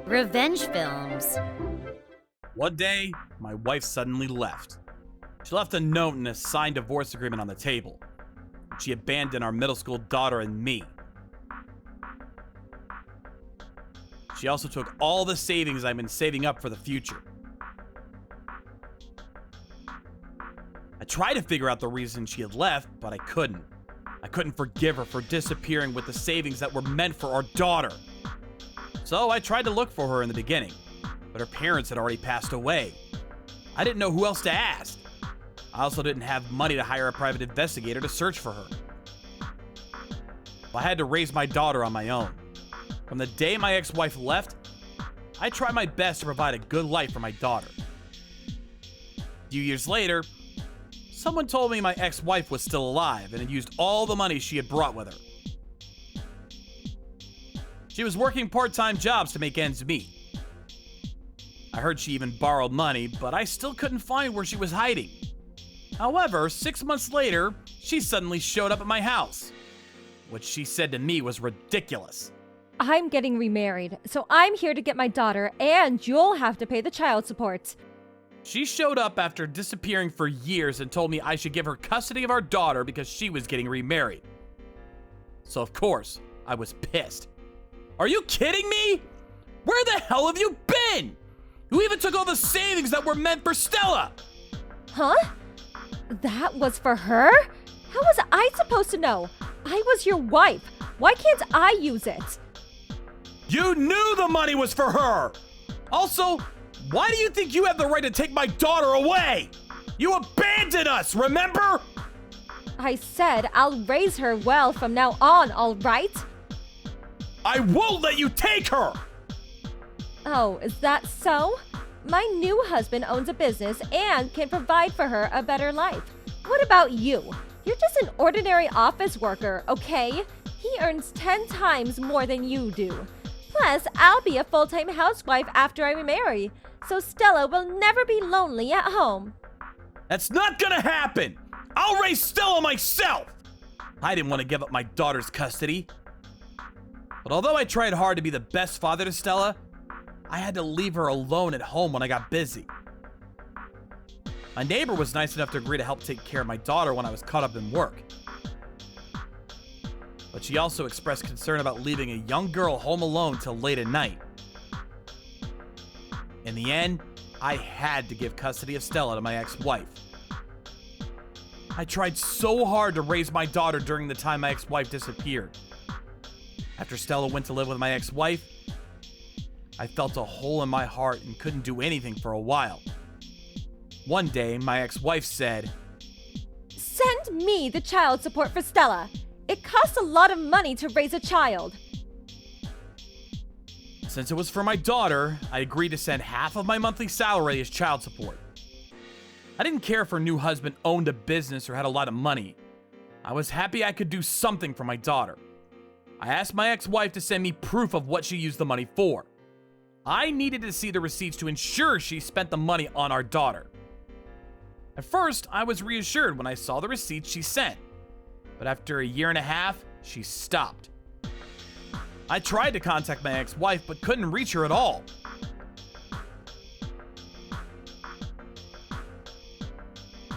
Revenge films. One day, my wife suddenly left. She left a note and a signed divorce agreement on the table. She abandoned our middle school daughter and me. She also took all the savings I've been saving up for the future. I tried to figure out the reason she had left, but I couldn't. I couldn't forgive her for disappearing with the savings that were meant for our daughter. So I tried to look for her in the beginning, but her parents had already passed away. I didn't know who else to ask. I also didn't have money to hire a private investigator to search for her. I had to raise my daughter on my own. From the day my ex-wife left, I tried my best to provide a good life for my daughter. A few years later, someone told me my ex-wife was still alive and had used all the money she had brought with her. She was working part-time jobs to make ends meet. I heard she even borrowed money, but I still couldn't find where she was hiding. However, 6 months later, she suddenly showed up at my house. What she said to me was ridiculous. I'm getting remarried, so I'm here to get my daughter, and you'll have to pay the child support. She showed up after disappearing for years and told me I should give her custody of our daughter because she was getting remarried. So of course, I was pissed. Are you kidding me? Where the hell have you been? You even took all the savings that were meant for Stella. Huh? That was for her? How was I supposed to know? I was your wife. Why can't I use it? You knew the money was for her. Also, why do you think you have the right to take my daughter away? You abandoned us, remember? I said I'll raise her well from now on, all right? I won't let you take her! Oh, is that so? My new husband owns a business and can provide for her a better life. What about you? You're just an ordinary office worker, okay? He earns 10 times more than you do. Plus, I'll be a full-time housewife after I remarry, so Stella will never be lonely at home. That's not gonna happen! I'll raise Stella myself! I didn't want to give up my daughter's custody. But although I tried hard to be the best father to Stella, I had to leave her alone at home when I got busy. My neighbor was nice enough to agree to help take care of my daughter when I was caught up in work. But she also expressed concern about leaving a young girl home alone till late at night. In the end, I had to give custody of Stella to my ex-wife. I tried so hard to raise my daughter during the time my ex-wife disappeared. After Stella went to live with my ex-wife, I felt a hole in my heart and couldn't do anything for a while. One day, my ex-wife said, Send me the child support for Stella. It costs a lot of money to raise a child. Since it was for my daughter, I agreed to send half of my monthly salary as child support. I didn't care if her new husband owned a business or had a lot of money. I was happy I could do something for my daughter. I asked my ex-wife to send me proof of what she used the money for. I needed to see the receipts to ensure she spent the money on our daughter. At first, I was reassured when I saw the receipts she sent. But after a year and a half, she stopped. I tried to contact my ex-wife, but couldn't reach her at all.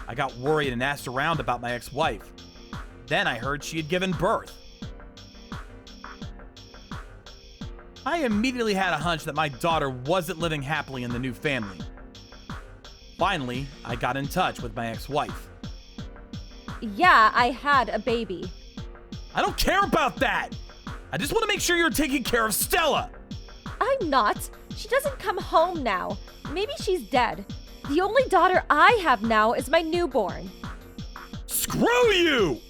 I got worried and asked around about my ex-wife. Then I heard she had given birth. I immediately had a hunch that my daughter wasn't living happily in the new family. Finally, I got in touch with my ex-wife. Yeah, I had a baby. I don't care about that! I just want to make sure you're taking care of Stella! I'm not. She doesn't come home now. Maybe she's dead. The only daughter I have now is my newborn. Screw you!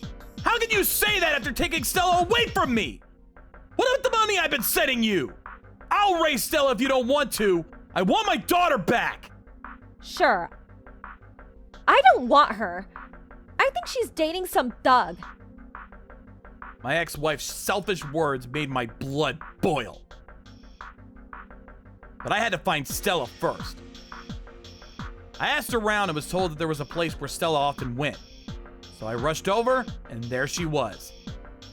How can you say that after taking Stella away from me? What about the money I've been sending you? I'll raise Stella if you don't want to. I want my daughter back! Sure. I don't want her. I think she's dating some thug. My ex-wife's selfish words made my blood boil. But I had to find Stella first. I asked around and was told that there was a place where Stella often went. So I rushed over, and there she was,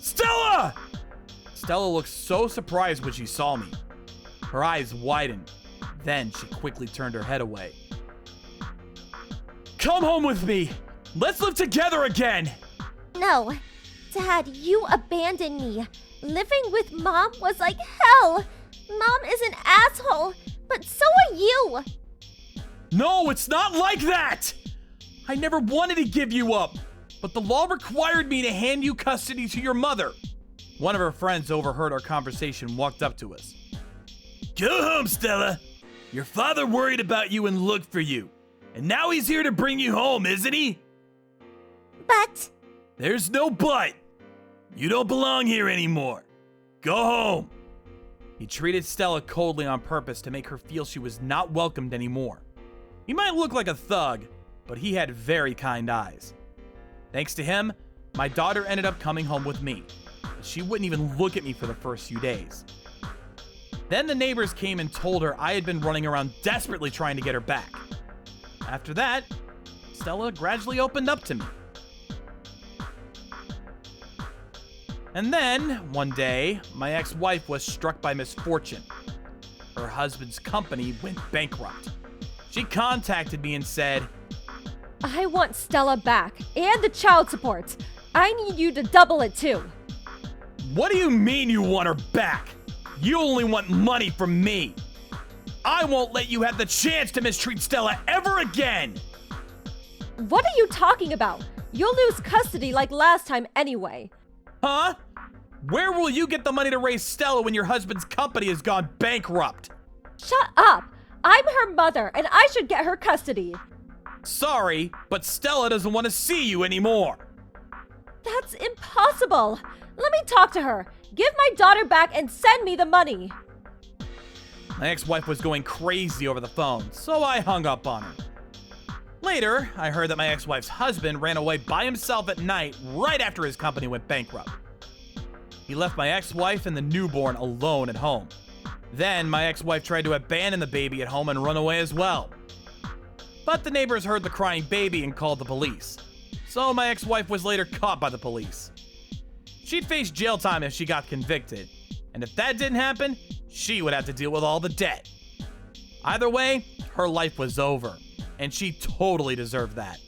Stella! Stella looked so surprised when she saw me. Her eyes widened. Then she quickly turned her head away. Come home with me! Let's live together again! No. Dad, you abandoned me. Living with Mom was like hell. Mom is an asshole, but so are you. No, it's not like that! I never wanted to give you up, but the law required me to hand you custody to your mother. One of her friends overheard our conversation and walked up to us. Go home, Stella. Your father worried about you and looked for you. And now he's here to bring you home, isn't he? But... There's no but. You don't belong here anymore. Go home. He treated Stella coldly on purpose to make her feel she was not welcomed anymore. He might look like a thug, but he had very kind eyes. Thanks to him, my daughter ended up coming home with me. But she wouldn't even look at me for the first few days. Then the neighbors came and told her I had been running around desperately trying to get her back. After that, Stella gradually opened up to me. And then, one day, my ex-wife was struck by misfortune. Her husband's company went bankrupt. She contacted me and said, I want Stella back, and the child support. I need you to double it too. What do you mean you want her back? You only want money from me. I won't let you have the chance to mistreat Stella ever again. What are you talking about? You'll lose custody like last time anyway. Huh? Where will you get the money to raise Stella when your husband's company has gone bankrupt? Shut up! I'm her mother, and I should get her custody. Sorry, but Stella doesn't want to see you anymore. That's impossible. Let me talk to her. Give my daughter back and send me the money. My ex-wife was going crazy over the phone, so I hung up on her. Later, I heard that my ex-wife's husband ran away by himself at night right after his company went bankrupt. He left my ex-wife and the newborn alone at home. Then, my ex-wife tried to abandon the baby at home and run away as well. But the neighbors heard the crying baby and called the police. So my ex-wife was later caught by the police. She'd face jail time if she got convicted. And if that didn't happen, she would have to deal with all the debt. Either way, her life was over. And she totally deserved that.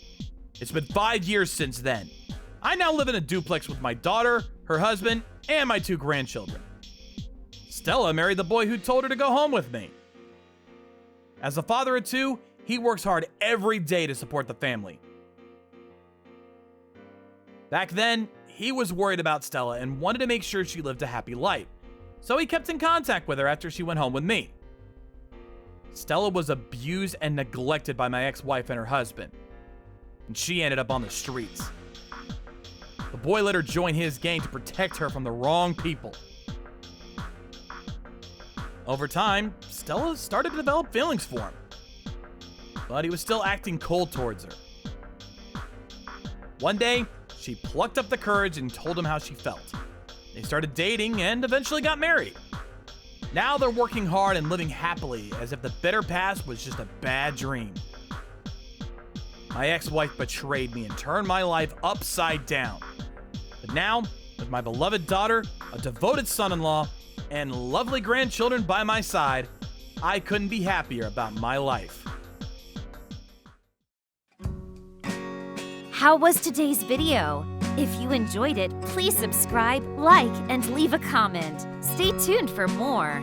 It's been 5 years since then. I now live in a duplex with my daughter, her husband, and my 2 grandchildren. Stella married the boy who told her to go home with me. As a father of 2, he works hard every day to support the family. Back then, he was worried about Stella and wanted to make sure she lived a happy life, so he kept in contact with her after she went home with me. Stella was abused and neglected by my ex-wife and her husband, and she ended up on the streets. The boy let her join his gang to protect her from the wrong people. Over time, Stella started to develop feelings for him, but he was still acting cold towards her. One day, she plucked up the courage and told him how she felt. They started dating and eventually got married. Now they're working hard and living happily as if the bitter past was just a bad dream. My ex-wife betrayed me and turned my life upside down. But now, with my beloved daughter, a devoted son-in-law, and lovely grandchildren by my side, I couldn't be happier about my life. How was today's video? If you enjoyed it, please subscribe, like, and leave a comment. Stay tuned for more.